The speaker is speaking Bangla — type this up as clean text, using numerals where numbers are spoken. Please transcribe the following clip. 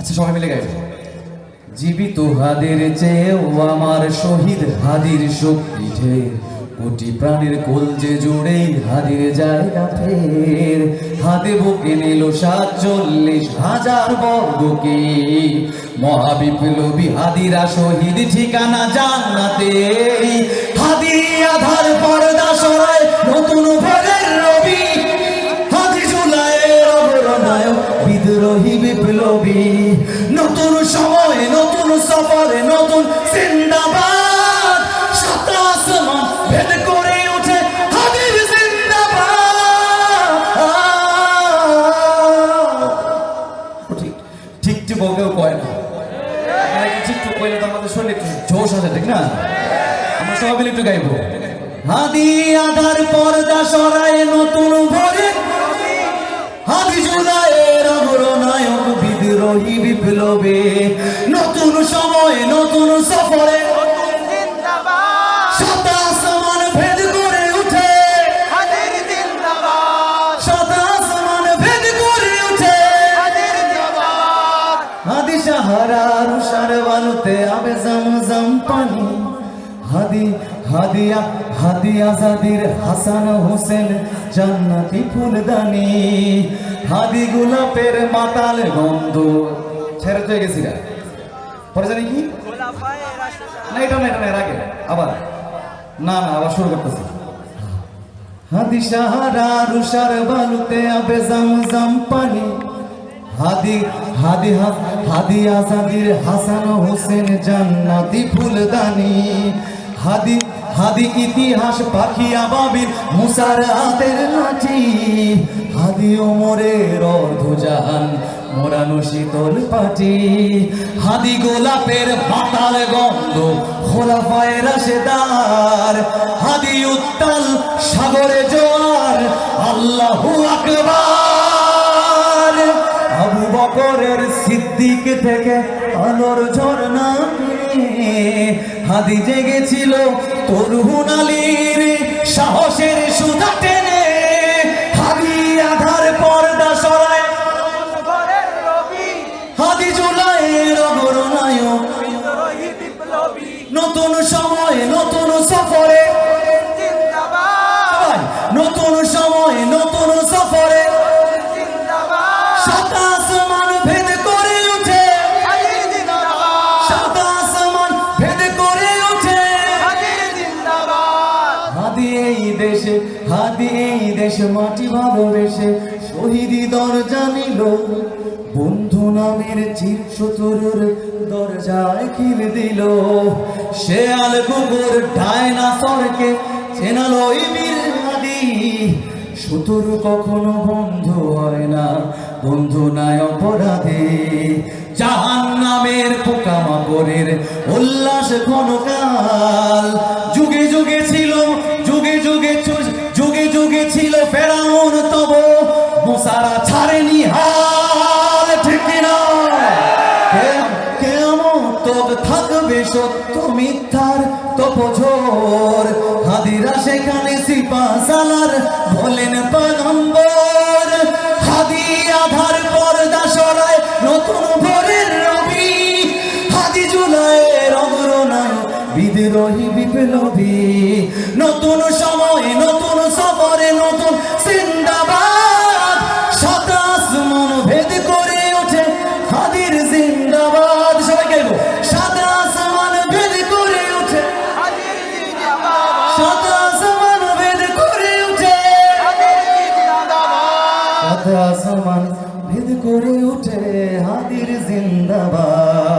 আচ্ছা সবাই মিলে গাইব। জীবিত হাদের চেয়েও আমার শহীদ হাদির শক্তি ঢের, কোটি প্রাণের কলজে জুড়ে হাদির জায়গা ফের। হাদে বুকে নিল 47,000 বর্গকে, মহাবিপ্লবী হাদিরা শহীদ ঠিকানা জান্নাতে। হাদি আধার পর্দা সরায় নতুন ভোরের রবি, হাদি জুলাইয়ের অগ্রনায়ক বিদ্রোহী বিপ্লবী। নতুন সময় নতুন সফরে নতুন জিন্দাবাদ, সাত আসমান ভেদ করে ওঠে হাদির জিন্দাবাদ। ঠিক ঠিক বলতেও কয় না, ঠিক ঠিক কইলে তো আমাদের শরীরে একটু জোশ আছে, ঠিক না? আমরা সবাই মিলে একটু গাইবো। হাদি আধার পর্দা সরায় নতুন ভোরে, হাদি জুলাইয়ের অগ্রনায়ক বিদ্রোহী বিপ্লবে। নতুন সময় নতুন সফরে সাত আসমান ভেদ করে উঠে হাদির জিন্দাবাদ, সাত আসমান ভেদ করে উঠে হাদির জিন্দাবাদ। হাদি সাহারা রুশার বালুতে আবে জমজম পানি, হাদি হাদিয়া হাদি আজাদির হাসান হোসেন জান্নাতি ফুলদানি। হাদি গোলাপের মাতাল গন্ধ ছেড়ে তো গেছি না, পরে জানি কি না, এটা না, এটা না, এর আগে আবার না না আবার শুরু করতেছি। হাদি সাহারা রুশার বালুতে আবে জমজম পানি, হাদি হাদি হাদি আজাদির হাসান হোসেন জান্নাতি ফুলদানি। হাদি হাদি ইতিহাস পাখি আবাবিল মুসার হাতের লাঠি, হাদি ওমরের অর্ধজাহান মোরানো শীতল পাটি। হাদি গোলাপের মাতাল গন্ধ খোলাফায়ে রাশেদার, হাদি উত্তাল সাগরে জোয়ার আল্লাহু আকবার। আবু বকরের সিদ্দিক থেকে আলোর ঝর্ণা হাদি জেগেছিল তরুণ আলীর সাহসের সুধা টেনে। হাদি আধার পর্দা সরায় হাদি জুলাইয়ের অগ্রনায়ক নতুন সময় নতুন সফরে, নতুন সময় নতুন সফরে সাত আসমান ভেদ করে উঠে, সাত আসমান ভেদ করে উঠে হাদি এই দেশে, হাদি এই দেশে মাটি ভালোবেসে শহীদি দরজা নিল। বন্ধু নামের চির শত্রুর দরজায় খিল দিল। শেয়াল কুকুর ডায়নাসরকে চেনালো বীর হাদি। শত্রু কখনো বন্ধু হয় না, বন্ধু নাই অপরাধী। জাহান্নামের পোকামাকড়ের উল্লাস ক্ষণকাল, যুগে যুগে ছিল, যুগে যুগে যুগে যুগে ছিল ফেরাউন, তব মুসারা ছাড়েনি হাল, ঠিক না? কিয়ামত থাকবে সত্য মিথ্যার তপঝড়, হাদিরা সেখানে সিপাহসালার বলেন পয়গম্বর। হাদি আধার পর্দা সরায় নতুন ভোরের রবি, হাদি জুলাইয়ের অগ্রনায়ক বিদ্রোহী বিপ্লবী। নতুন সময় নতুন সফরে নতুন জিন্দাবাদ, সাত আসমান ভেদ করে ওঠে হাদির জিন্দাবাদ। সবাই গাইব, সাত আসমান ভেদ করে ওঠে হাদির জিন্দাবাদ, সাত আসমান ভেদ করে ওঠে হাদির জিন্দাবাদ, সাত আসমান ভেদ করে ওঠে হাদির জিন্দাবাদ।